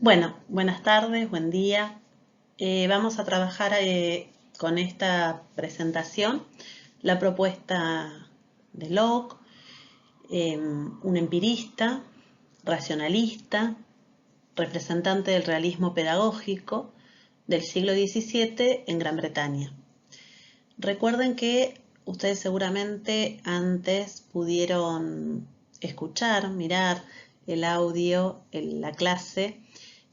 Bueno, buenas tardes, buen día. Vamos a trabajar con esta presentación la propuesta de Locke, un empirista, racionalista, representante del realismo pedagógico del siglo XVII en Gran Bretaña. Recuerden que ustedes seguramente antes pudieron escuchar, mirar el audio, la clase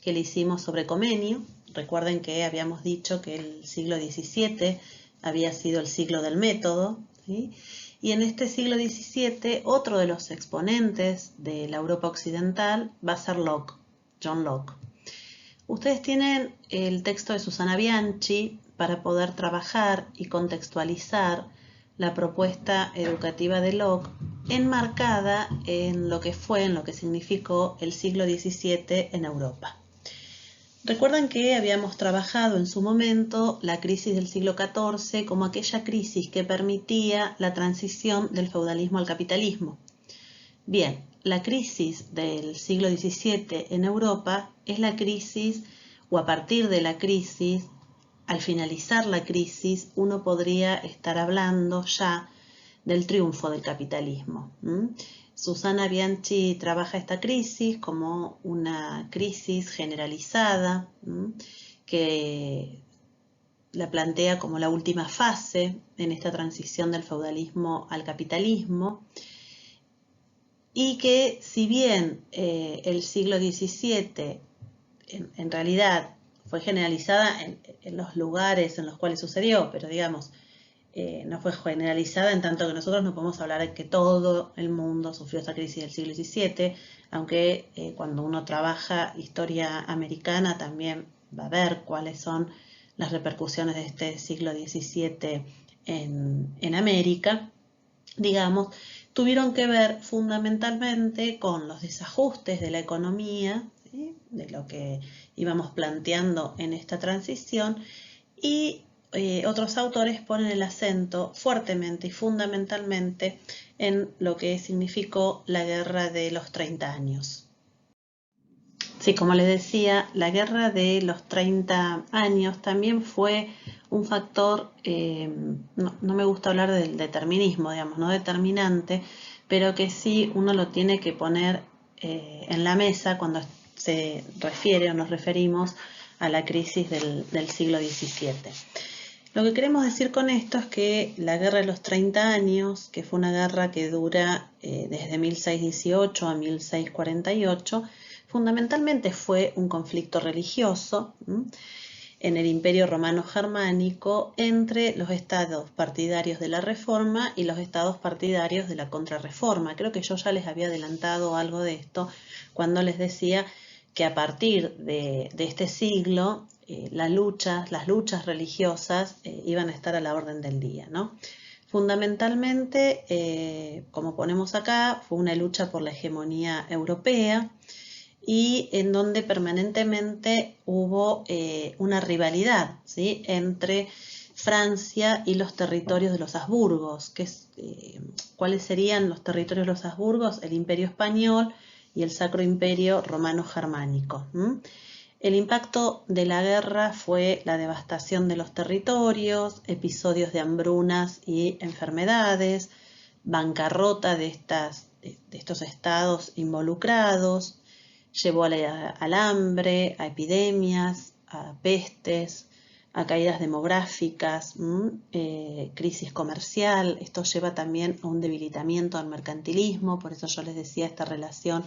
que le hicimos sobre Comenio. Recuerden que habíamos dicho que el siglo XVII había sido el siglo del método, ¿sí? Y en este siglo XVII, otro de los exponentes de la Europa occidental va a ser Locke, John Locke. Ustedes tienen el texto de Susana Bianchi para poder trabajar y contextualizar la propuesta educativa de Locke enmarcada en lo que fue, en lo que significó el siglo XVII en Europa. Recuerdan que habíamos trabajado en su momento la crisis del siglo XIV como aquella crisis que permitía la transición del feudalismo al capitalismo. Bien, la crisis del siglo XVII en Europa es la crisis, o a partir de la crisis, al finalizar la crisis, uno podría estar hablando ya del triunfo del capitalismo. Susana Bianchi trabaja esta crisis como una crisis generalizada que la plantea como la última fase en esta transición del feudalismo al capitalismo y que si bien el siglo XVII en realidad fue generalizada en los lugares en los cuales sucedió, pero digamos, no fue generalizada en tanto que nosotros no podemos hablar de que todo el mundo sufrió esta crisis del siglo XVII, aunque cuando uno trabaja historia americana también va a ver cuáles son las repercusiones de este siglo XVII en América, digamos, tuvieron que ver fundamentalmente con los desajustes de la economía, ¿sí?, de lo que íbamos planteando en esta transición, y otros autores ponen el acento fuertemente y fundamentalmente en lo que significó la Guerra de los 30 años. Sí, como les decía, la Guerra de los 30 años también fue un factor, no me gusta hablar del determinismo, digamos, no determinante, pero que sí uno lo tiene que poner en la mesa cuando se refiere o nos referimos a la crisis del siglo XVII. Lo que queremos decir con esto es que la Guerra de los 30 años, que fue una guerra que dura desde 1618 a 1648, fundamentalmente fue un conflicto religioso en el Imperio Romano Germánico entre los estados partidarios de la Reforma y los estados partidarios de la Contrarreforma. Creo que yo ya les había adelantado algo de esto cuando les decía que a partir de este siglo las luchas religiosas iban a estar a la orden del día, ¿no? Fundamentalmente, como ponemos acá, fue una lucha por la hegemonía europea y en donde permanentemente hubo una rivalidad, ¿sí?, entre Francia y los territorios de los Habsburgos. ¿Cuáles serían los territorios de los Habsburgos? El Imperio Español y el Sacro Imperio Romano Germánico. El impacto de la guerra fue la devastación de los territorios, episodios de hambrunas y enfermedades, bancarrota de estos estados involucrados, llevó al hambre, a epidemias, a pestes, a caídas demográficas, crisis comercial. Esto lleva también a un debilitamiento al mercantilismo, por eso yo les decía esta relación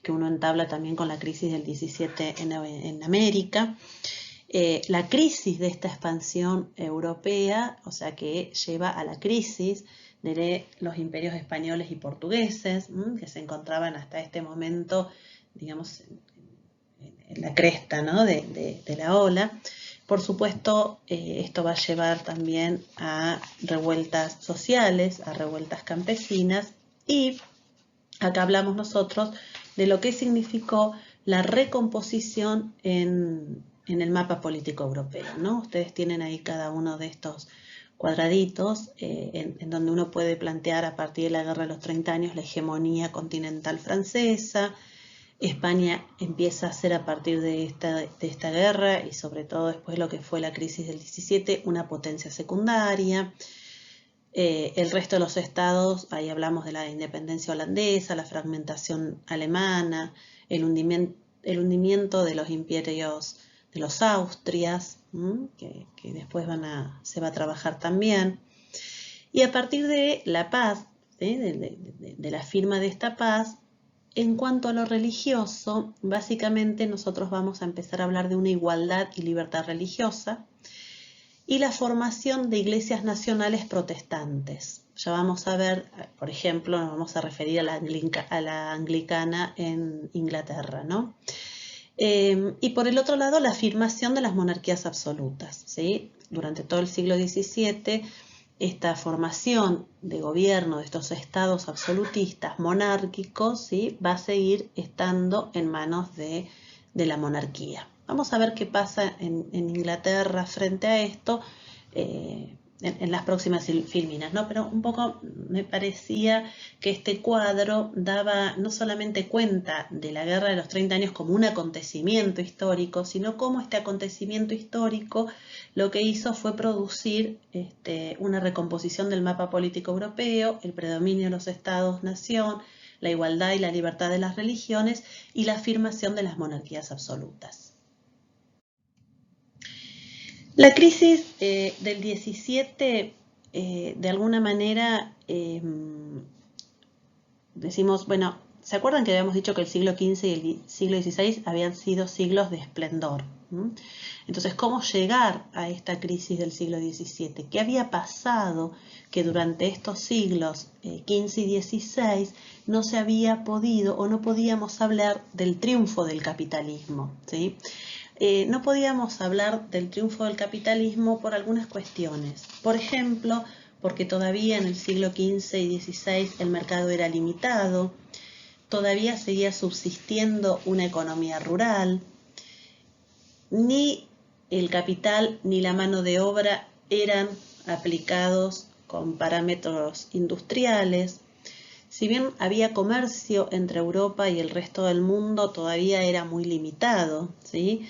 que uno entabla también con la crisis del 17 en América. La crisis de esta expansión europea, o sea que lleva a la crisis de los imperios españoles y portugueses, que se encontraban hasta este momento, digamos, en la cresta, ¿no?, de la ola. Por supuesto, esto va a llevar también a revueltas sociales, a revueltas campesinas, y acá hablamos nosotros de lo que significó la recomposición en el mapa político europeo, ¿no? Ustedes tienen ahí cada uno de estos cuadraditos en donde uno puede plantear a partir de la Guerra de los 30 años la hegemonía continental francesa, España empieza a ser a partir de esta guerra y sobre todo después lo que fue la crisis del 17, una potencia secundaria. El resto de los estados, ahí hablamos de la independencia holandesa, la fragmentación alemana, el hundimiento de los imperios de los Austrias, que después se va a trabajar también. Y a partir de la paz, de la firma de esta paz, en cuanto a lo religioso, básicamente nosotros vamos a empezar a hablar de una igualdad y libertad religiosa y la formación de iglesias nacionales protestantes. Ya vamos a ver, por ejemplo, nos vamos a referir a la anglicana en Inglaterra, ¿no? Y por el otro lado, la afirmación de las monarquías absolutas, ¿sí? Durante todo el siglo XVII, esta formación de gobierno de estos estados absolutistas monárquicos, ¿sí?, va a seguir estando en manos de la monarquía. Vamos a ver qué pasa en Inglaterra frente a esto en las próximas filminas, ¿no? Pero un poco me parecía que este cuadro daba no solamente cuenta de la Guerra de los 30 años como un acontecimiento histórico, sino como este acontecimiento histórico lo que hizo fue producir una recomposición del mapa político europeo, el predominio de los estados-nación, la igualdad y la libertad de las religiones y la afirmación de las monarquías absolutas. La crisis del 17, de alguna manera, decimos, bueno, ¿se acuerdan que habíamos dicho que el siglo XV y el siglo XVI habían sido siglos de esplendor? Entonces, ¿cómo llegar a esta crisis del siglo XVII? ¿Qué había pasado que durante estos siglos XV y XVI no se había podido o no podíamos hablar del triunfo del capitalismo, ¿sí? No podíamos hablar del triunfo del capitalismo por algunas cuestiones. Por ejemplo, porque todavía en el siglo XV y XVI el mercado era limitado, todavía seguía subsistiendo una economía rural, ni el capital ni la mano de obra eran aplicados con parámetros industriales. Si bien había comercio entre Europa y el resto del mundo, todavía era muy limitado, ¿sí?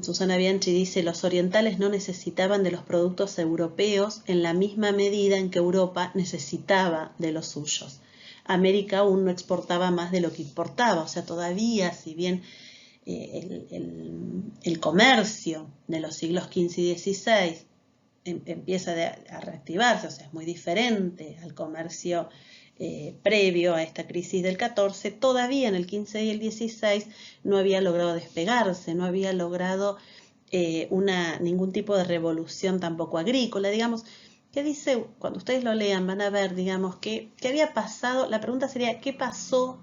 Susana Bianchi dice, los orientales no necesitaban de los productos europeos en la misma medida en que Europa necesitaba de los suyos. América aún no exportaba más de lo que importaba, o sea, todavía, si bien el comercio de los siglos XV y XVI empieza a reactivarse, o sea, es muy diferente al comercio previo a esta crisis del 14, todavía en el 15 y el 16 no había logrado despegarse, no había logrado ningún tipo de revolución tampoco agrícola, digamos. ¿Qué dice? Cuando ustedes lo lean van a ver, digamos, ¿qué había pasado? La pregunta sería, ¿qué pasó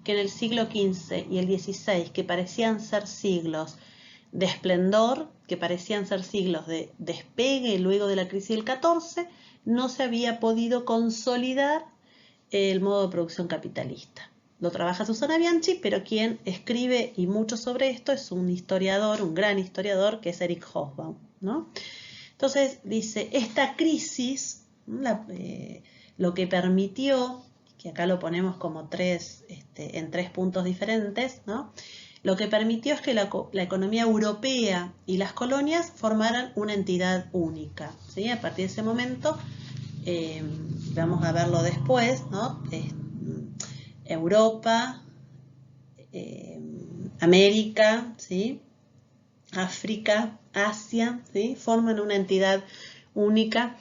que en el siglo XV y el XVI, que parecían ser siglos de esplendor, que parecían ser siglos de despegue luego de la crisis del 14, no se había podido consolidar el modo de producción capitalista? Lo trabaja Susana Bianchi, pero quien escribe y mucho sobre esto es un historiador, un gran historiador, que es Eric Hobsbawm, ¿no? Entonces dice, esta crisis, lo que permitió, que acá lo ponemos como en tres puntos diferentes, ¿no? Lo que permitió es que la economía europea y las colonias formaran una entidad única, ¿sí? A partir de ese momento, vamos a verlo después, ¿no? Europa, América, ¿sí?, África, Asia, ¿sí?, forman una entidad única,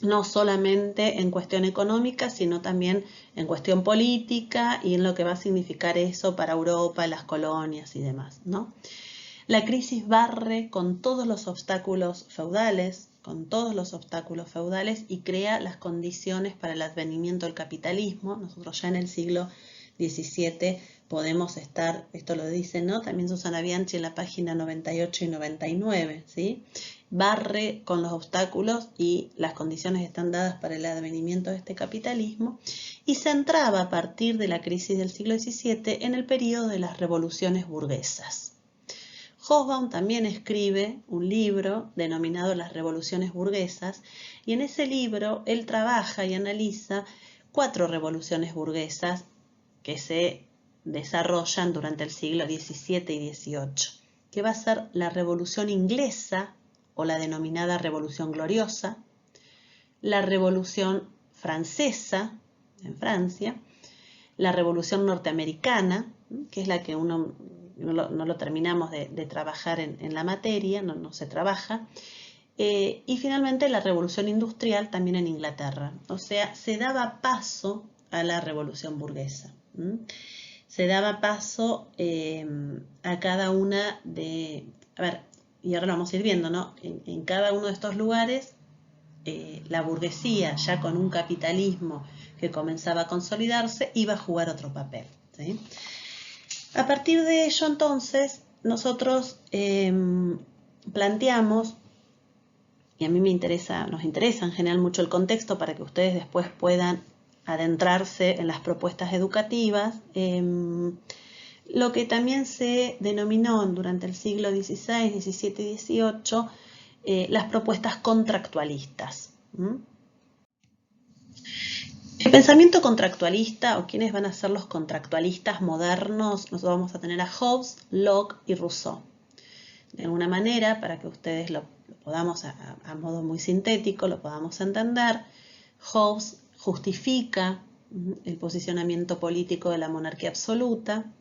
no solamente en cuestión económica, sino también en cuestión política y en lo que va a significar eso para Europa, las colonias y demás, ¿no? La crisis barre con todos los obstáculos feudales, y crea las condiciones para el advenimiento del capitalismo. Nosotros ya en el siglo XVII podemos estar, esto lo dice, ¿no?, también Susana Bianchi en la página 98 y 99, ¿sí? Barre con los obstáculos y las condiciones están dadas para el advenimiento de este capitalismo y se entraba a partir de la crisis del siglo XVII en el periodo de las revoluciones burguesas. Hobsbawm también escribe un libro denominado Las revoluciones burguesas y en ese libro él trabaja y analiza 4 revoluciones burguesas que se desarrollan durante el siglo XVII y XVIII, que va a ser la Revolución Inglesa o la denominada Revolución Gloriosa, la Revolución Francesa en Francia, la Revolución Norteamericana, que es la que uno no lo terminamos de trabajar en la materia, no se trabaja, y finalmente la Revolución Industrial también en Inglaterra. O sea, se daba paso a la Revolución Burguesa. Se daba paso a cada una de... A ver, y ahora lo vamos a ir viendo, ¿no? En cada uno de estos lugares, la burguesía, ya con un capitalismo que comenzaba a consolidarse, iba a jugar otro papel, ¿sí? A partir de ello, entonces, nosotros planteamos, y a mí nos interesa en general mucho el contexto para que ustedes después puedan adentrarse en las propuestas educativas, lo que también se denominó durante el siglo XVI, XVII y XVIII las propuestas contractualistas. El pensamiento contractualista, o quiénes van a ser los contractualistas modernos, nosotros vamos a tener a Hobbes, Locke y Rousseau. De alguna manera, para que ustedes lo podamos, a modo muy sintético, lo podamos entender, Hobbes justifica el posicionamiento político de la monarquía absoluta,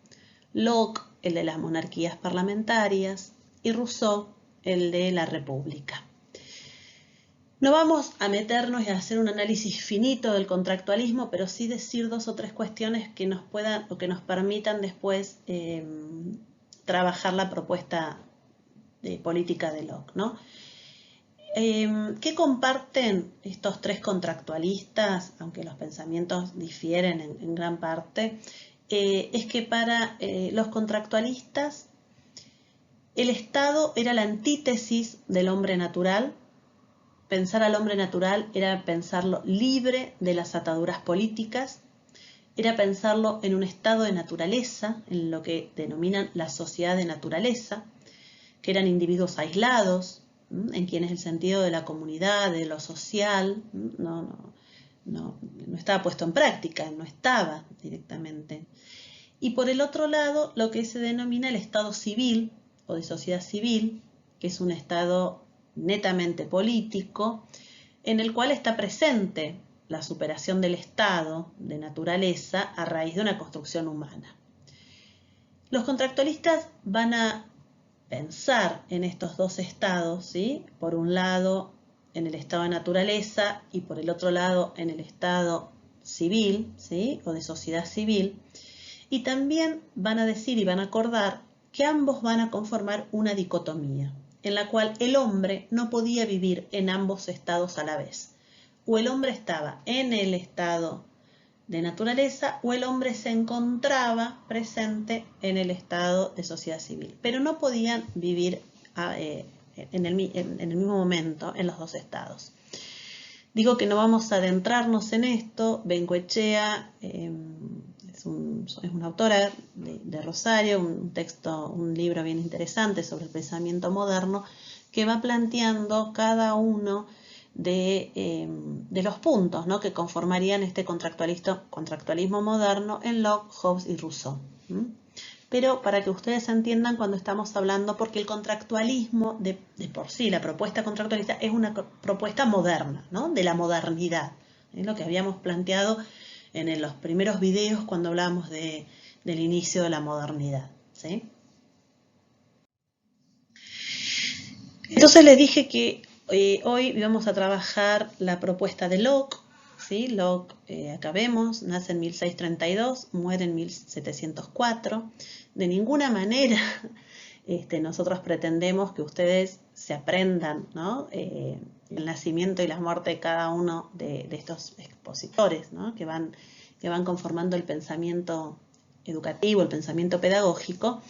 Locke el de las monarquías parlamentarias y Rousseau el de la república. No vamos a meternos y a hacer un análisis finito del contractualismo, pero sí decir dos o tres cuestiones que nos puedan o que nos permitan después trabajar la propuesta de política de Locke, ¿no? ¿Qué comparten estos tres contractualistas, aunque los pensamientos difieren en gran parte? Es que para los contractualistas el Estado era la antítesis del hombre natural. Pensar al hombre natural era pensarlo libre de las ataduras políticas, era pensarlo en un estado de naturaleza, en lo que denominan la sociedad de naturaleza, que eran individuos aislados, en quienes el sentido de la comunidad, de lo social, no estaba puesto en práctica, no estaba directamente. Y por el otro lado, lo que se denomina el estado civil o de sociedad civil, que es un estado netamente político, en el cual está presente la superación del estado de naturaleza a raíz de una construcción humana. Los contractualistas van a pensar en estos dos estados, ¿sí? Por un lado en el estado de naturaleza y por el otro lado en el estado civil, ¿sí? O de sociedad civil, y también van a decir y van a acordar que ambos van a conformar una dicotomía, en la cual el hombre no podía vivir en ambos estados a la vez. O el hombre estaba en el estado de naturaleza o el hombre se encontraba presente en el estado de sociedad civil. Pero no podían vivir en el mismo momento en los dos estados. Digo que no vamos a adentrarnos en esto. Bengoechea es una autora de Rosario, un libro bien interesante sobre el pensamiento moderno, que va planteando cada uno de los puntos, ¿no? Que conformarían este contractualismo moderno en Locke, Hobbes y Rousseau. Pero para que ustedes entiendan cuando estamos hablando, porque el contractualismo de por sí, la propuesta contractualista es una propuesta moderna, ¿no? De la modernidad. Es lo que habíamos planteado en los primeros videos cuando hablábamos del inicio de la modernidad, ¿sí? Entonces les dije que hoy vamos a trabajar la propuesta de Locke, ¿sí? Locke, acá vemos, nace en 1632, muere en 1704. De ninguna manera nosotros pretendemos que ustedes se aprendan, ¿no? El nacimiento y la muerte de cada uno de estos expositores, ¿no? que van conformando el pensamiento educativo, el pensamiento pedagógico.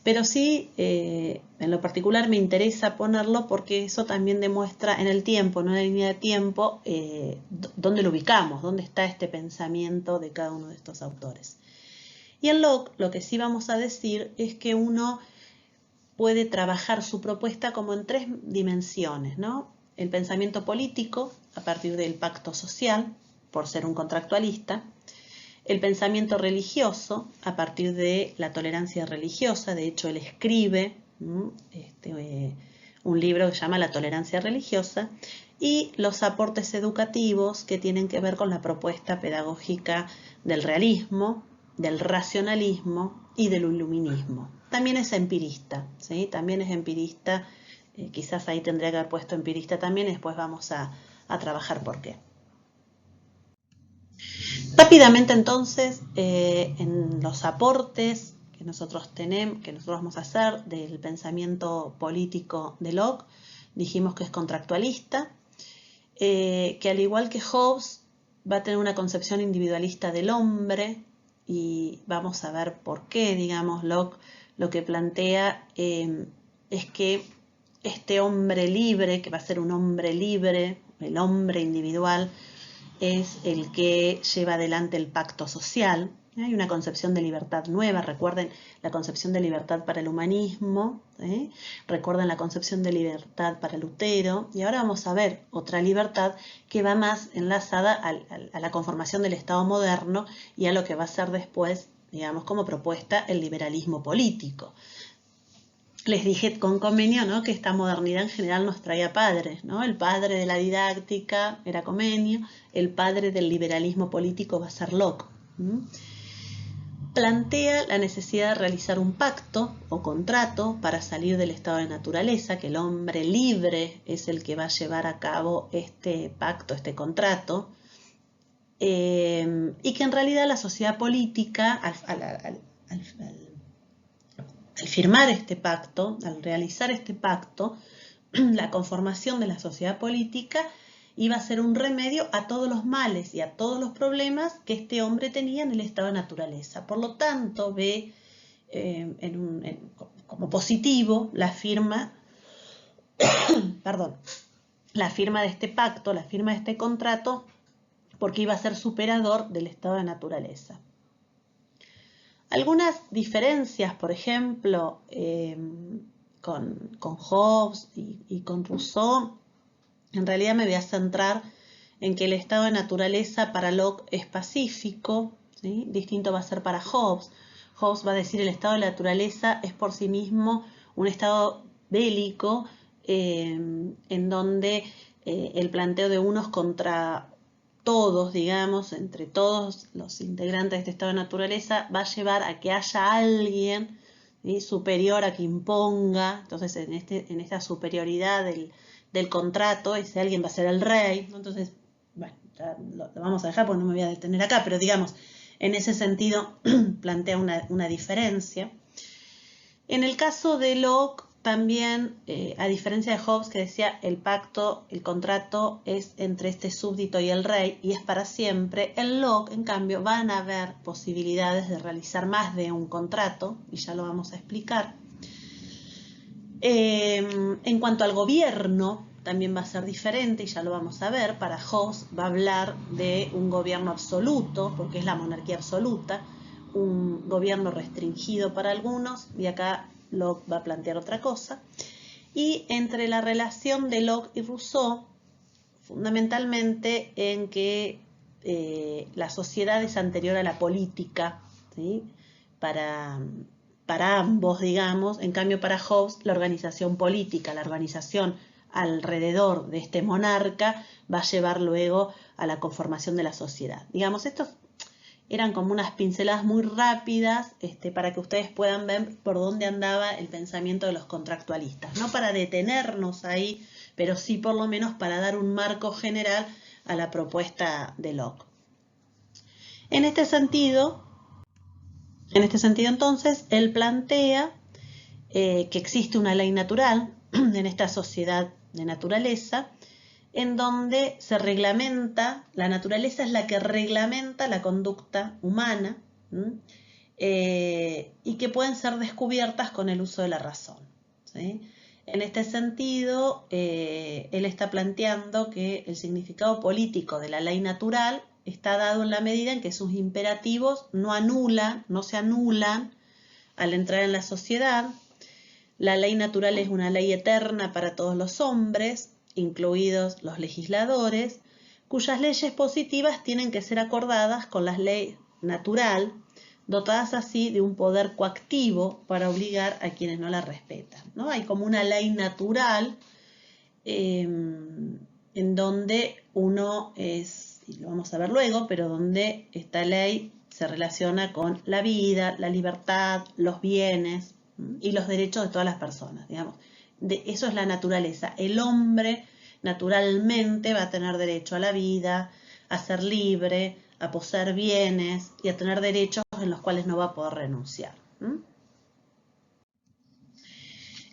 Pero sí, en lo particular me interesa ponerlo porque eso también demuestra en el tiempo, en una línea de tiempo, dónde lo ubicamos, dónde está este pensamiento de cada uno de estos autores. Y en Locke lo que sí vamos a decir es que uno puede trabajar su propuesta como en tres dimensiones, ¿no? El pensamiento político, a partir del pacto social, por ser un contractualista. El pensamiento religioso, a partir de la tolerancia religiosa. De hecho, él escribe un libro que se llama La tolerancia religiosa, y los aportes educativos que tienen que ver con la propuesta pedagógica del realismo, del racionalismo y del iluminismo. También es empirista, ¿sí? También es empirista, quizás ahí tendría que haber puesto empirista también, y después vamos a trabajar por qué. Rápidamente entonces, en los aportes que nosotros tenemos, que nosotros vamos a hacer del pensamiento político de Locke, dijimos que es contractualista, que al igual que Hobbes va a tener una concepción individualista del hombre, y vamos a ver por qué. Digamos, Locke lo que plantea es que este hombre libre, que va a ser un hombre libre, el hombre individual, es el que lleva adelante el pacto social. Hay una concepción de libertad nueva. Recuerden la concepción de libertad para el humanismo, recuerden la concepción de libertad para Lutero, y ahora vamos a ver otra libertad que va más enlazada a la conformación del Estado moderno y a lo que va a ser después, digamos, como propuesta el liberalismo político. Les dije con convenio, ¿no?, que esta modernidad en general nos traía padres, ¿no? El padre de la didáctica era Comenio, el padre del liberalismo político va a ser Locke. Plantea la necesidad de realizar un pacto o contrato para salir del estado de naturaleza, que el hombre libre es el que va a llevar a cabo este pacto, este contrato, y que en realidad la sociedad política, al firmar este pacto, al realizar este pacto, la conformación de la sociedad política iba a ser un remedio a todos los males y a todos los problemas que este hombre tenía en el estado de naturaleza. Por lo tanto, ve como positivo la firma, la firma de este pacto, la firma de este contrato, porque iba a ser superador del estado de naturaleza. Algunas diferencias, por ejemplo, con Hobbes y con Rousseau, en realidad me voy a centrar en que el estado de naturaleza para Locke es pacífico, ¿sí? Distinto va a ser para Hobbes. Hobbes va a decir el estado de la naturaleza es por sí mismo un estado bélico, en donde el planteo de unos contra todos, digamos, entre todos los integrantes de este estado de naturaleza, va a llevar a que haya alguien, ¿sí?, superior a que imponga. Entonces, en esta superioridad del contrato, ese alguien va a ser el rey, ¿no? Entonces, bueno, ya lo vamos a dejar porque no me voy a detener acá, pero digamos, en ese sentido plantea una diferencia. En el caso de Locke, también, a diferencia de Hobbes, que decía el pacto, el contrato es entre este súbdito y el rey y es para siempre, en Locke, en cambio, van a haber posibilidades de realizar más de un contrato, y ya lo vamos a explicar. En cuanto al gobierno, también va a ser diferente, y ya lo vamos a ver. Para Hobbes va a hablar de un gobierno absoluto, porque es la monarquía absoluta, un gobierno restringido para algunos, y acá Locke va a plantear otra cosa. Y entre la relación de Locke y Rousseau, fundamentalmente en que la sociedad es anterior a la política, ¿sí?, para ambos, digamos. En cambio, para Hobbes, la organización política, la organización alrededor de este monarca, va a llevar luego a la conformación de la sociedad. Digamos, estos eran como unas pinceladas muy rápidas, para que ustedes puedan ver por dónde andaba el pensamiento de los contractualistas. No para detenernos ahí, pero sí por lo menos para dar un marco general a la propuesta de Locke. En este sentido entonces, él plantea que existe una ley natural en esta sociedad de naturaleza, en donde se reglamenta, la naturaleza es la que reglamenta la conducta humana, y que pueden ser descubiertas con el uso de la razón, ¿sí? En este sentido, él está planteando que el significado político de la ley natural está dado en la medida en que sus imperativos no se anulan al entrar en la sociedad. La ley natural es una ley eterna para todos los hombres, incluidos los legisladores, cuyas leyes positivas tienen que ser acordadas con las leyes natural, dotadas así de un poder coactivo para obligar a quienes no la respetan, ¿no? Hay como una ley natural en donde uno es, y lo vamos a ver luego, pero donde esta ley se relaciona con la vida, la libertad, los bienes y los derechos de todas las personas, digamos. Eso es la naturaleza. El hombre naturalmente va a tener derecho a la vida, a ser libre, a poseer bienes y a tener derechos en los cuales no va a poder renunciar.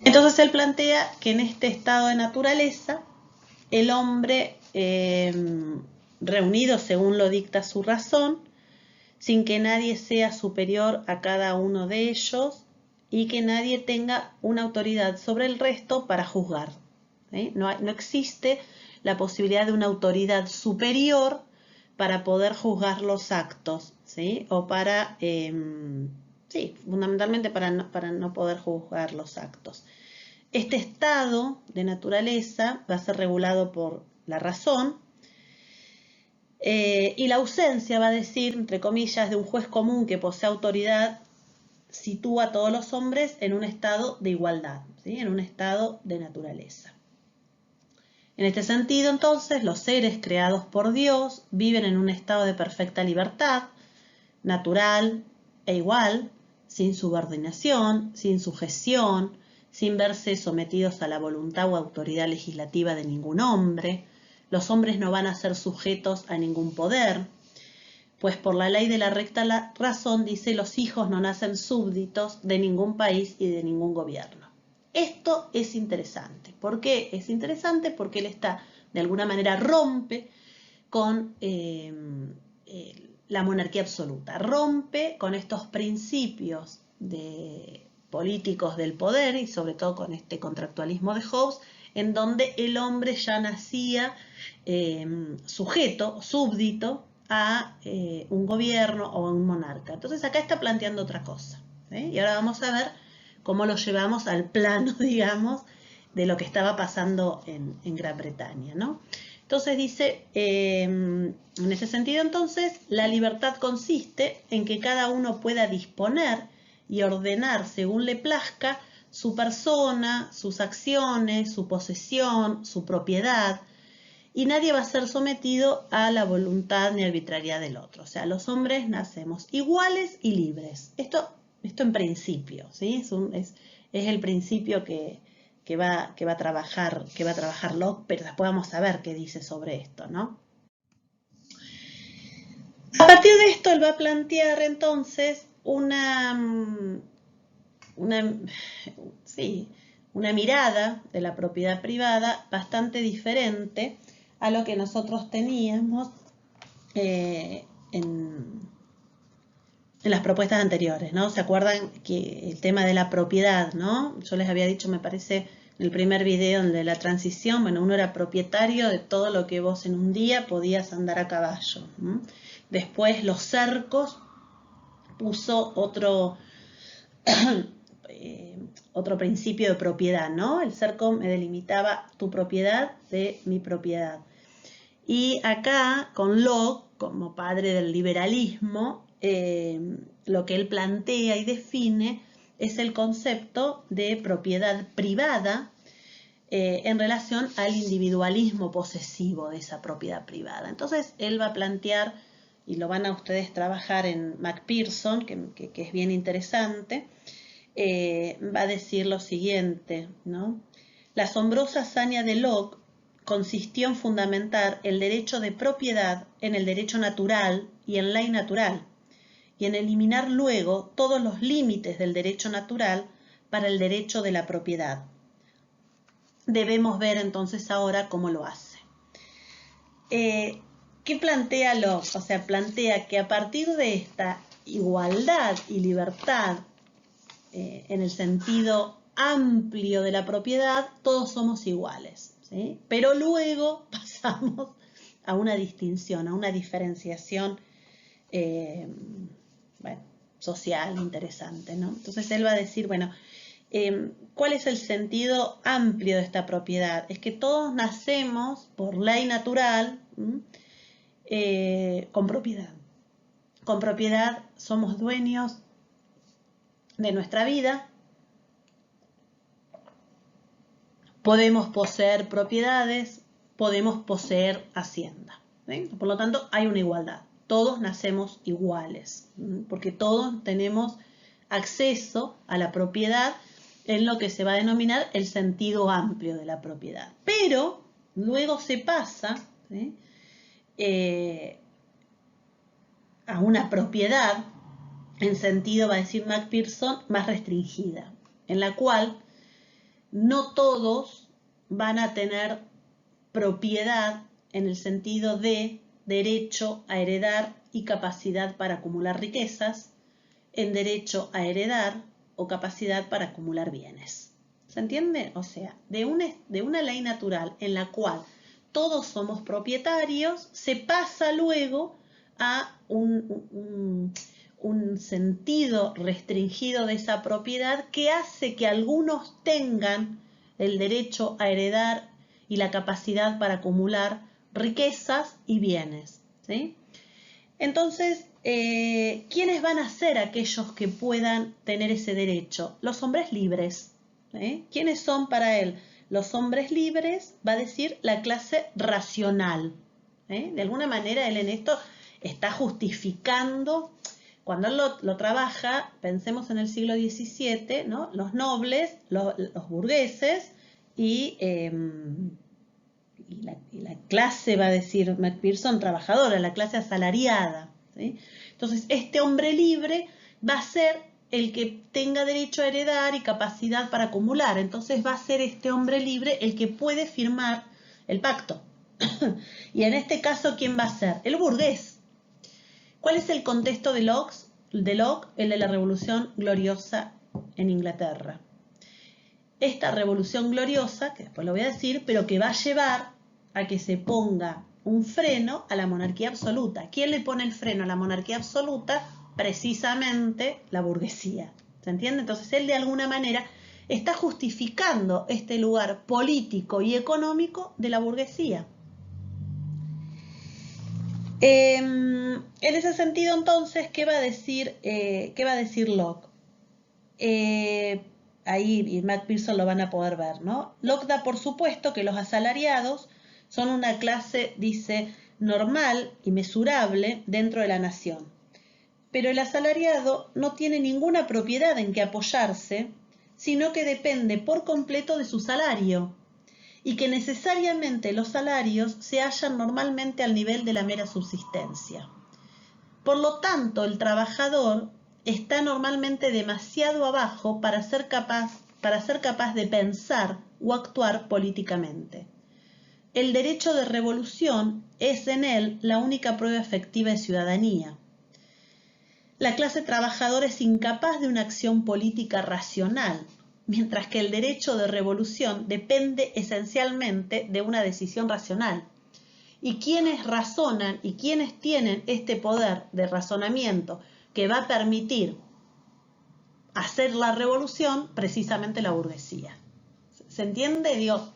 Entonces él plantea que en este estado de naturaleza, el hombre, reunido según lo dicta su razón, sin que nadie sea superior a cada uno de ellos y que nadie tenga una autoridad sobre el resto para juzgar. No existe la posibilidad de una autoridad superior para poder juzgar los actos, ¿sí? O para, sí, fundamentalmente para no poder juzgar los actos. Este estado de naturaleza va a ser regulado por la razón y la ausencia, va a decir, entre comillas, de un juez común que posee autoridad, sitúa a todos los hombres en un estado de igualdad, ¿sí? En un estado de naturaleza. En este sentido, entonces, los seres creados por Dios viven en un estado de perfecta libertad, natural e igual, sin subordinación, sin sujeción, sin verse sometidos a la voluntad o autoridad legislativa de ningún hombre. Los hombres no van a ser sujetos a ningún poder, pues por la ley de la recta razón dice: los hijos no nacen súbditos de ningún país y de ningún gobierno. Esto es interesante. ¿Por qué es interesante? Porque él está, de alguna manera, rompe con la monarquía absoluta, rompe con estos principios políticos del poder y sobre todo con este contractualismo de Hobbes, en donde el hombre ya nacía sujeto, súbdito a un gobierno o a un monarca. Entonces acá está planteando otra cosa. Y ahora vamos a ver cómo lo llevamos al plano, digamos, de lo que estaba pasando en Gran Bretaña, ¿no? Entonces dice, en ese sentido entonces, la libertad consiste en que cada uno pueda disponer y ordenar según le plazca su persona, sus acciones, su posesión, su propiedad, y nadie va a ser sometido a la voluntad ni arbitrariedad del otro. O sea, los hombres nacemos iguales y libres. Esto en principio, ¿sí? Es el principio que va a trabajar Locke, pero después vamos a ver qué dice sobre esto, ¿no? A partir de esto él va a plantear entonces una mirada de la propiedad privada bastante diferente a lo que nosotros teníamos en las propuestas anteriores, ¿no? ¿Se acuerdan que el tema de la propiedad, ¿no? Yo les había dicho, me parece, en el primer video de la transición, bueno, uno era propietario de todo lo que vos en un día podías andar a caballo. Después los cercos puso otro principio de propiedad, ¿no? El cerco me delimitaba tu propiedad de mi propiedad. Y acá, con Locke, como padre del liberalismo, lo que él plantea y define es el concepto de propiedad privada en relación al individualismo posesivo de esa propiedad privada. Entonces, él va a plantear, y lo van a ustedes trabajar en Macpherson, que es bien interesante, va a decir lo siguiente, ¿no? La asombrosa hazaña de Locke consistió en fundamentar el derecho de propiedad en el derecho natural y en ley natural, y en eliminar luego todos los límites del derecho natural para el derecho de la propiedad. Debemos ver entonces ahora cómo lo hace. ¿Qué plantea Locke? O sea, plantea que a partir de esta igualdad y libertad en el sentido amplio de la propiedad, todos somos iguales, ¿sí? Pero luego pasamos a una distinción, a una diferenciación social interesante, ¿no? Entonces él va a decir, bueno, ¿cuál es el sentido amplio de esta propiedad? Es que todos nacemos por ley natural con propiedad. con propiedad somos dueños de nuestra vida, podemos poseer propiedades, podemos poseer hacienda. Por lo tanto, hay una igualdad. Todos nacemos iguales, porque todos tenemos acceso a la propiedad en lo que se va a denominar el sentido amplio de la propiedad. Pero luego se pasa a una propiedad, en sentido, va a decir McPherson, más restringida, en la cual no todos van a tener propiedad en el sentido de derecho a heredar y capacidad para acumular riquezas, en derecho a heredar o capacidad para acumular bienes. ¿Se entiende? O sea, de una ley natural en la cual todos somos propietarios, se pasa luego a un sentido restringido de esa propiedad que hace que algunos tengan el derecho a heredar y la capacidad para acumular riquezas y bienes, ¿sí? Entonces, ¿quiénes van a ser aquellos que puedan tener ese derecho? Los hombres libres. ¿Quiénes son para él? Los hombres libres, va a decir, la clase racional. De alguna manera, él en esto está justificando, cuando él lo trabaja, pensemos en el siglo XVII, ¿no? Los nobles, los burgueses y la clase, va a decir McPherson, trabajadora, la clase asalariada, ¿sí? Entonces, este hombre libre va a ser el que tenga derecho a heredar y capacidad para acumular. Entonces, va a ser este hombre libre el que puede firmar el pacto. Y en este caso, ¿quién va a ser? El burgués. ¿Cuál es el contexto de Locke? El de la Revolución Gloriosa en Inglaterra. Esta revolución gloriosa, que después lo voy a decir, pero que va a llevar a que se ponga un freno a la monarquía absoluta. ¿Quién le pone el freno a la monarquía absoluta? Precisamente la burguesía. ¿Se entiende? Entonces él de alguna manera está justificando este lugar político y económico de la burguesía. En ese sentido, entonces, ¿qué va a decir Locke? Ahí y McPherson lo van a poder ver, ¿no? Locke da por supuesto que los asalariados son una clase, dice, normal y mesurable dentro de la nación. Pero el asalariado no tiene ninguna propiedad en que apoyarse, sino que depende por completo de su salario, y que necesariamente los salarios se hallan normalmente al nivel de la mera subsistencia. Por lo tanto, el trabajador está normalmente demasiado abajo para ser capaz de pensar o actuar políticamente. El derecho de revolución es en él la única prueba efectiva de ciudadanía. La clase trabajadora es incapaz de una acción política racional, mientras que el derecho de revolución depende esencialmente de una decisión racional. Y quienes razonan y quienes tienen este poder de razonamiento que va a permitir hacer la revolución, precisamente la burguesía. ¿Se entiende? Digo,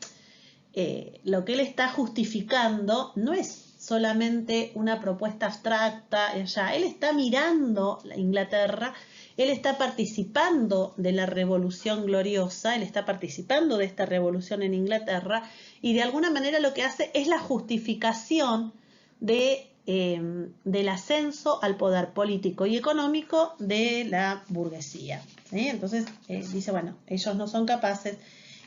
lo que él está justificando no es solamente una propuesta abstracta, él está mirando a Inglaterra, él está participando de la revolución gloriosa, él está participando de esta revolución en Inglaterra y de alguna manera lo que hace es la justificación del ascenso al poder político y económico de la burguesía. ¿Sí? Entonces dice, bueno, ellos no son capaces.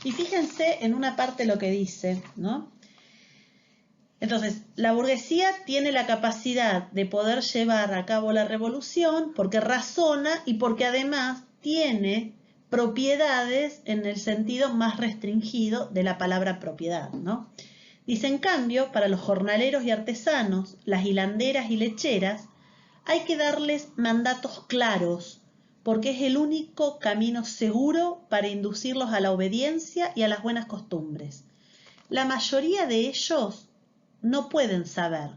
Y fíjense en una parte lo que dice, ¿no? Entonces, la burguesía tiene la capacidad de poder llevar a cabo la revolución porque razona y porque además tiene propiedades en el sentido más restringido de la palabra propiedad, ¿no? Dice, en cambio, para los jornaleros y artesanos, las hilanderas y lecheras, hay que darles mandatos claros, porque es el único camino seguro para inducirlos a la obediencia y a las buenas costumbres. La mayoría de ellos no pueden saber,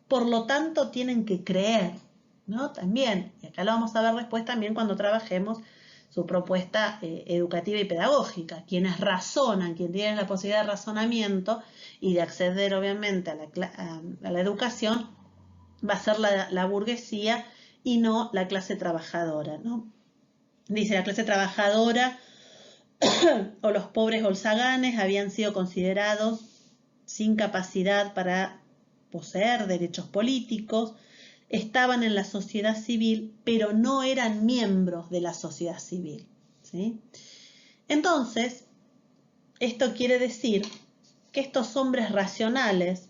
por lo tanto tienen que creer, ¿no? También, y acá lo vamos a ver después también cuando trabajemos su propuesta educativa y pedagógica. Quienes razonan, quienes tienen la posibilidad de razonamiento y de acceder obviamente a la educación, va a ser la burguesía y no la clase trabajadora, ¿no? Dice, la clase trabajadora o los pobres holzaganes habían sido considerados sin capacidad para poseer derechos políticos, estaban en la sociedad civil, pero no eran miembros de la sociedad civil, ¿sí? Entonces, esto quiere decir que estos hombres racionales,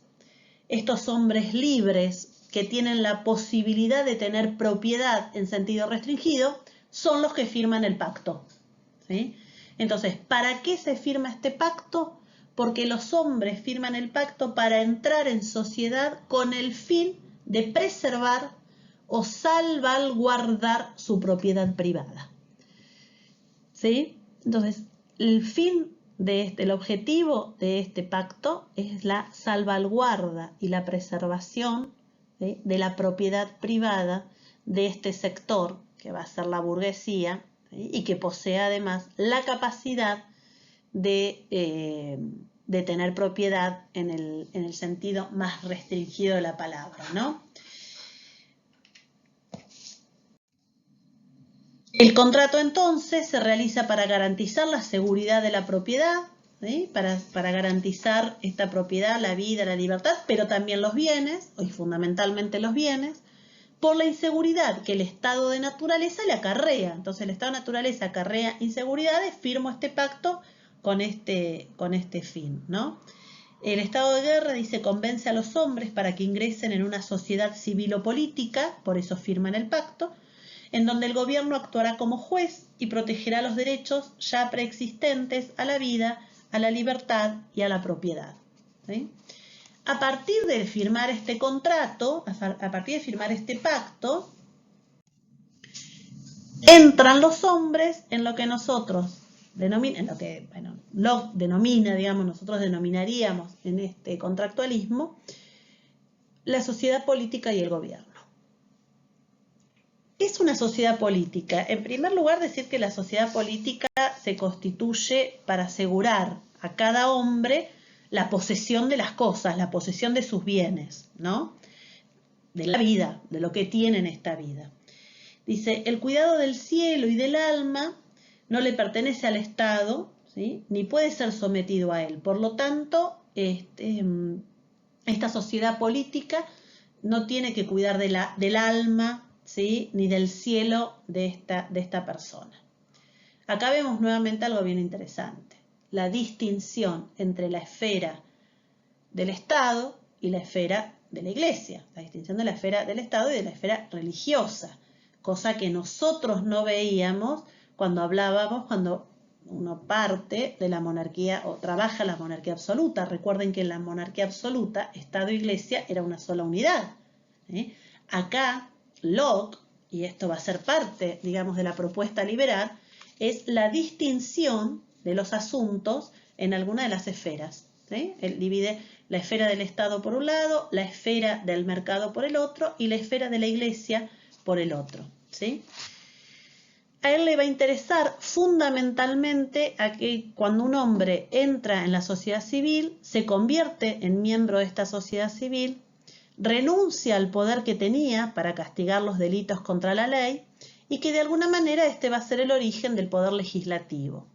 estos hombres libres que tienen la posibilidad de tener propiedad en sentido restringido, son los que firman el pacto, ¿sí? Entonces, ¿para qué se firma este pacto? Porque los hombres firman el pacto para entrar en sociedad con el fin de preservar o salvaguardar su propiedad privada, ¿sí? Entonces, el fin el objetivo de este pacto es la salvaguarda y la preservación, ¿sí?, de la propiedad privada de este sector, que va a ser la burguesía, ¿sí?, y que posee además la capacidad de tener propiedad en el sentido más restringido de la palabra, ¿no? El contrato entonces se realiza para garantizar la seguridad de la propiedad, ¿sí?, para garantizar esta propiedad, la vida, la libertad, pero también los bienes, y fundamentalmente los bienes, por la inseguridad que el estado de naturaleza le acarrea. Entonces el estado de naturaleza acarrea inseguridades, firmo este pacto con este fin, ¿no? El estado de guerra, dice, convence a los hombres para que ingresen en una sociedad civil o política, por eso firman el pacto, en donde el gobierno actuará como juez y protegerá los derechos ya preexistentes a la vida, a la libertad y a la propiedad, ¿sí? A partir de firmar este contrato, a partir de firmar este pacto, entran los hombres en lo que nosotros Locke denomina, digamos, nosotros denominaríamos en este contractualismo, la sociedad política y el gobierno. ¿Qué es una sociedad política? En primer lugar, decir que la sociedad política se constituye para asegurar a cada hombre la posesión de las cosas, la posesión de sus bienes, ¿no? De la vida, de lo que tiene en esta vida. Dice, el cuidado del cielo y del alma no le pertenece al Estado, ¿sí?, ni puede ser sometido a él. Por lo tanto, esta sociedad política no tiene que cuidar del alma, ¿sí?, ni del cielo de esta persona. Acá vemos nuevamente algo bien interesante, la distinción entre la esfera del Estado y la esfera de la Iglesia, la distinción de la esfera del Estado y de la esfera religiosa, cosa que nosotros no veíamos cuando uno parte de la monarquía o trabaja la monarquía absoluta. Recuerden que en la monarquía absoluta, Estado e Iglesia era una sola unidad, ¿sí? Acá, Locke, y esto va a ser parte, digamos, de la propuesta liberal, es la distinción de los asuntos en alguna de las esferas, ¿sí? Él divide la esfera del Estado por un lado, la esfera del mercado por el otro y la esfera de la Iglesia por el otro, ¿sí? A él le va a interesar fundamentalmente a que cuando un hombre entra en la sociedad civil, se convierte en miembro de esta sociedad civil, renuncia al poder que tenía para castigar los delitos contra la ley y que de alguna manera este va a ser el origen del poder legislativo.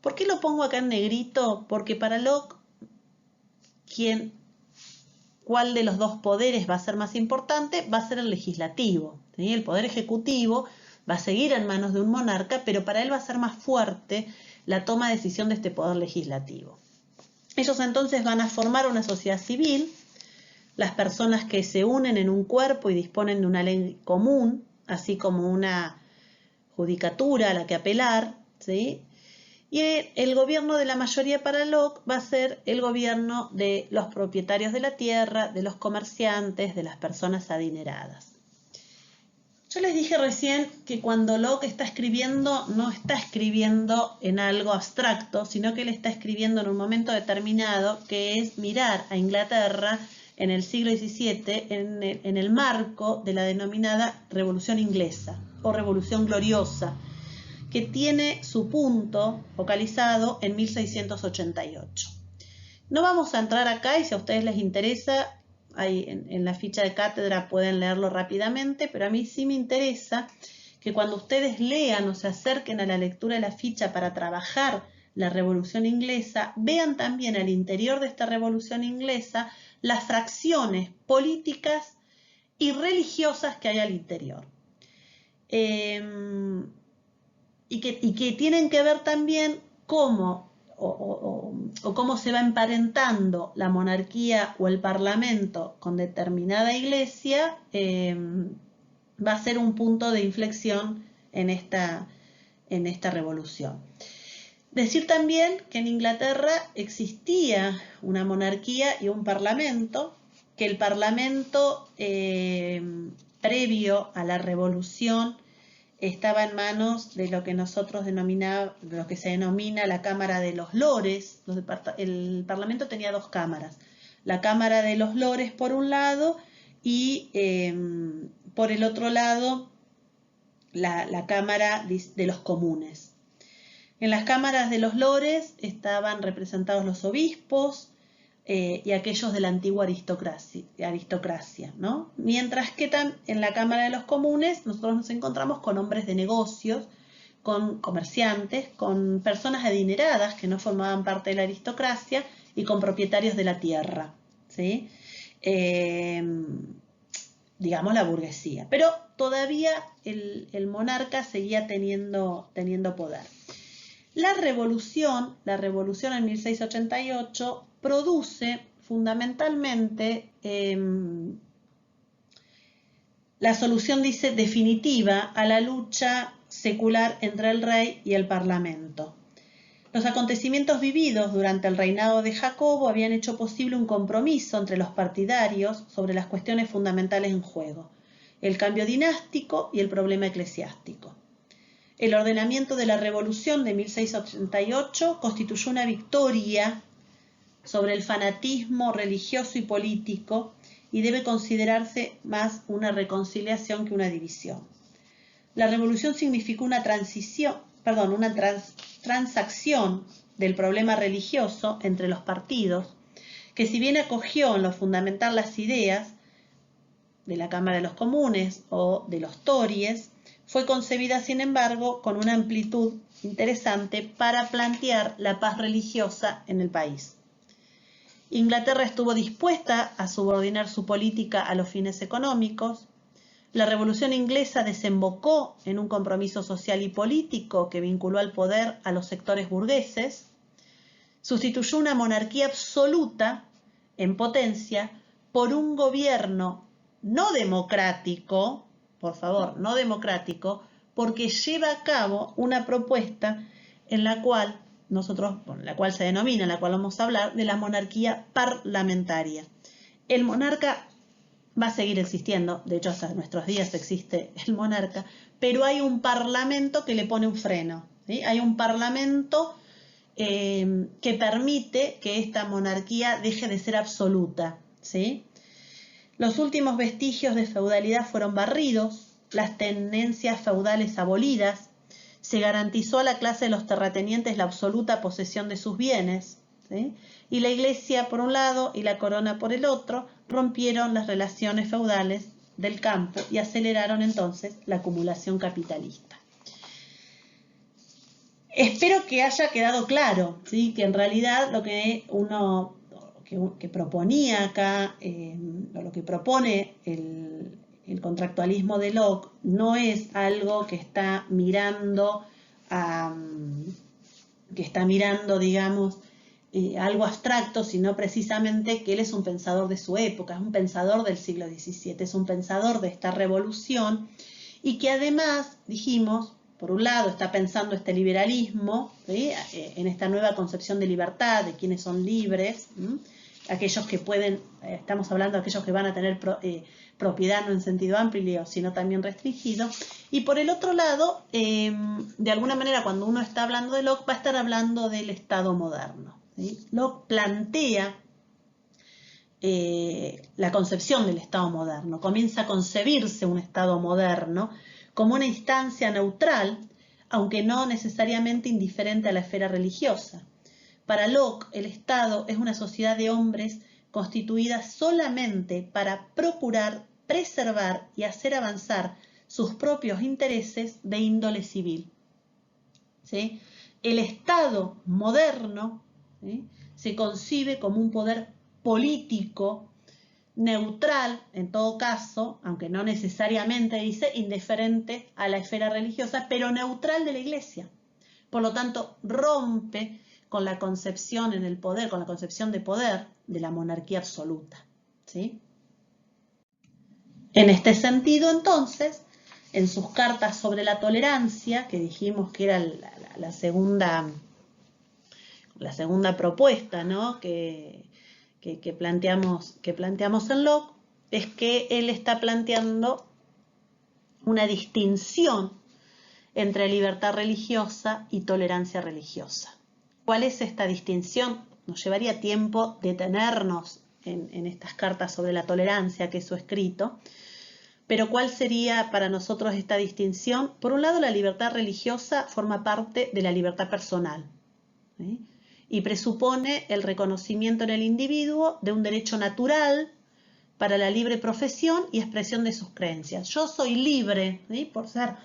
¿Por qué lo pongo acá en negrito? Porque para Locke, ¿cuál de los dos poderes va a ser más importante? Va a ser el legislativo, ¿sí? El poder ejecutivo va a seguir en manos de un monarca, pero para él va a ser más fuerte la toma de decisión de este poder legislativo. Ellos entonces van a formar una sociedad civil, las personas que se unen en un cuerpo y disponen de una ley común, así como una judicatura a la que apelar, ¿sí? Y el gobierno de la mayoría para Locke va a ser el gobierno de los propietarios de la tierra, de los comerciantes, de las personas adineradas. Yo les dije recién que cuando Locke está escribiendo, no está escribiendo en algo abstracto, sino que él está escribiendo en un momento determinado, que es mirar a Inglaterra en el siglo XVII en el marco de la denominada Revolución Inglesa o Revolución Gloriosa, que tiene su punto focalizado en 1688. No vamos a entrar acá y si a ustedes les interesa, ahí en la ficha de cátedra pueden leerlo rápidamente, pero a mí sí me interesa que cuando ustedes lean o se acerquen a la lectura de la ficha para trabajar la Revolución Inglesa, vean también al interior de esta Revolución Inglesa las fracciones políticas y religiosas que hay al interior. Y que tienen que ver también cómo cómo se va emparentando la monarquía o el parlamento con determinada iglesia, va a ser un punto de inflexión en esta revolución. Decir también que en Inglaterra existía una monarquía y un parlamento, que el parlamento previo a la revolución estaba en manos de lo que nosotros denominamos, de lo que se denomina la Cámara de los Lores. El Parlamento tenía dos cámaras, la Cámara de los Lores por un lado y por el otro lado la Cámara de los Comunes. En las cámaras de los Lores estaban representados los obispos y aquellos de la antigua aristocracia, ¿no? Mientras que en la Cámara de los Comunes nosotros nos encontramos con hombres de negocios, con comerciantes, con personas adineradas que no formaban parte de la aristocracia y con propietarios de la tierra, ¿sí? Digamos la burguesía. Pero todavía el monarca seguía teniendo poder. La revolución en 1688 produce fundamentalmente la solución, dice, definitiva a la lucha secular entre el rey y el parlamento. Los acontecimientos vividos durante el reinado de Jacobo habían hecho posible un compromiso entre los partidarios sobre las cuestiones fundamentales en juego, el cambio dinástico y el problema eclesiástico. El ordenamiento de la Revolución de 1688 constituyó una victoria sobre el fanatismo religioso y político y debe considerarse más una reconciliación que una división. La Revolución significó una transacción del problema religioso entre los partidos, que si bien acogió en lo fundamental las ideas de la Cámara de los Comunes o de los Tories, fue concebida, sin embargo, con una amplitud interesante para plantear la paz religiosa en el país. Inglaterra estuvo dispuesta a subordinar su política a los fines económicos. La Revolución Inglesa desembocó en un compromiso social y político que vinculó al poder a los sectores burgueses. Sustituyó una monarquía absoluta en potencia por un gobierno no democrático, por favor, no democrático, porque lleva a cabo una propuesta en la cual se denomina, en la cual vamos a hablar, de la monarquía parlamentaria. El monarca va a seguir existiendo, de hecho hasta nuestros días existe el monarca, pero hay un parlamento que le pone un freno, ¿sí? Hay un parlamento que permite que esta monarquía deje de ser absoluta, ¿sí? Los últimos vestigios de feudalidad fueron barridos, las tenencias feudales abolidas, se garantizó a la clase de los terratenientes la absoluta posesión de sus bienes, ¿sí? Y la Iglesia por un lado y la corona por el otro rompieron las relaciones feudales del campo y aceleraron entonces la acumulación capitalista. Espero que haya quedado claro, ¿sí? Que en realidad lo que que proponía acá, o lo que propone el contractualismo de Locke, no es algo que está mirando, digamos, algo abstracto, sino precisamente que él es un pensador de su época, es un pensador del siglo XVII, es un pensador de esta revolución, y que además, dijimos, por un lado está pensando este liberalismo, ¿sí? En esta nueva concepción de libertad, de quienes son libres, ¿sí? Aquellos que pueden, estamos hablando de aquellos que van a tener propiedad no en sentido amplio, sino también restringido. Y por el otro lado, de alguna manera, cuando uno está hablando de Locke, va a estar hablando del Estado moderno, ¿sí? Locke plantea la concepción del Estado moderno. Comienza a concebirse un Estado moderno como una instancia neutral, aunque no necesariamente indiferente a la esfera religiosa. Para Locke, el Estado es una sociedad de hombres constituida solamente para procurar, preservar y hacer avanzar sus propios intereses de índole civil. ¿Sí? El Estado moderno, ¿sí?, se concibe como un poder político, neutral, en todo caso, aunque no necesariamente dice indiferente a la esfera religiosa, pero neutral de la Iglesia. Por lo tanto, rompe con la concepción en el poder, con la concepción de poder de la monarquía absoluta, ¿sí? En este sentido, entonces, en sus cartas sobre la tolerancia, que dijimos que era la segunda propuesta, ¿no?, que planteamos en Locke, es que él está planteando una distinción entre libertad religiosa y tolerancia religiosa. ¿Cuál es esta distinción? Nos llevaría tiempo detenernos en estas cartas sobre la tolerancia, que es su escrito, pero ¿cuál sería para nosotros esta distinción? Por un lado, la libertad religiosa forma parte de la libertad personal, ¿sí?, y presupone el reconocimiento en el individuo de un derecho natural para la libre profesión y expresión de sus creencias. Yo soy libre, ¿sí?, por ser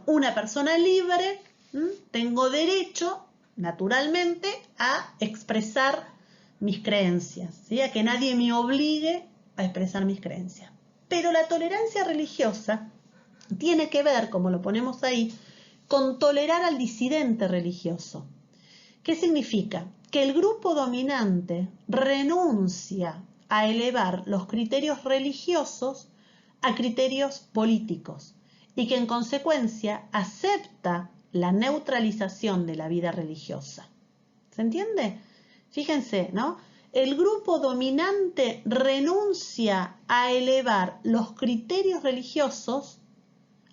una persona libre, tengo derecho, naturalmente, a expresar mis creencias, ¿sí?, a que nadie me obligue a expresar mis creencias. Pero la tolerancia religiosa tiene que ver, como lo ponemos ahí, con tolerar al disidente religioso. ¿Qué significa? Que el grupo dominante renuncia a elevar los criterios religiosos a criterios políticos y que en consecuencia acepta la neutralización de la vida religiosa. ¿Se entiende? Fíjense, ¿no? El grupo dominante renuncia a elevar los criterios religiosos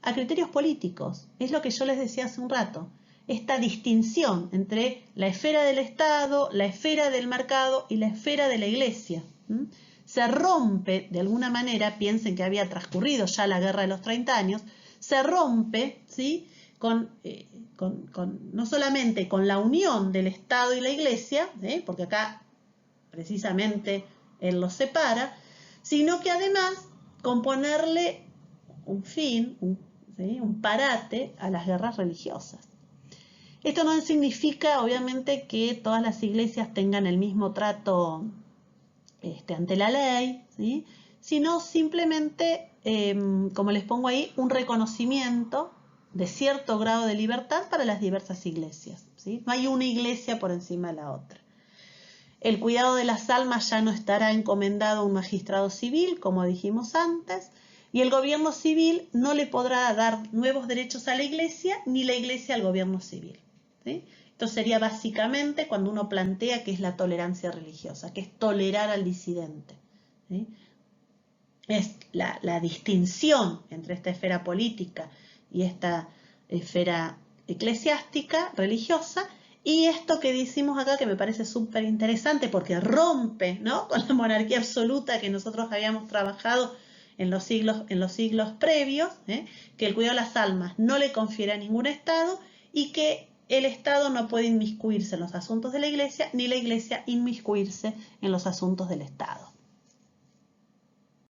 a criterios políticos. Es lo que yo les decía hace un rato. Esta distinción entre la esfera del Estado, la esfera del mercado y la esfera de la Iglesia. Se rompe, de alguna manera, piensen que había transcurrido ya la Guerra de los 30 años, se rompe, ¿sí?, no solamente con la unión del Estado y la Iglesia, porque acá precisamente él los separa, sino que además con ponerle un fin, un parate a las guerras religiosas. Esto no significa, obviamente, que todas las iglesias tengan el mismo trato ante la ley, ¿sí?, sino simplemente, como les pongo ahí, un reconocimiento de cierto grado de libertad para las diversas iglesias, ¿sí? No hay una iglesia por encima de la otra. El cuidado de las almas ya no estará encomendado a un magistrado civil, como dijimos antes, y el gobierno civil no le podrá dar nuevos derechos a la iglesia, ni la iglesia al gobierno civil, ¿sí? Esto sería básicamente cuando uno plantea que es la tolerancia religiosa, que es tolerar al disidente, ¿sí? Es la distinción entre esta esfera política y esta esfera eclesiástica, religiosa, y esto que decimos acá que me parece súper interesante porque rompe, ¿no?, con la monarquía absoluta que nosotros habíamos trabajado en los siglos previos, que el cuidado de las almas no le confiere a ningún Estado y que el Estado no puede inmiscuirse en los asuntos de la Iglesia, ni la Iglesia inmiscuirse en los asuntos del Estado.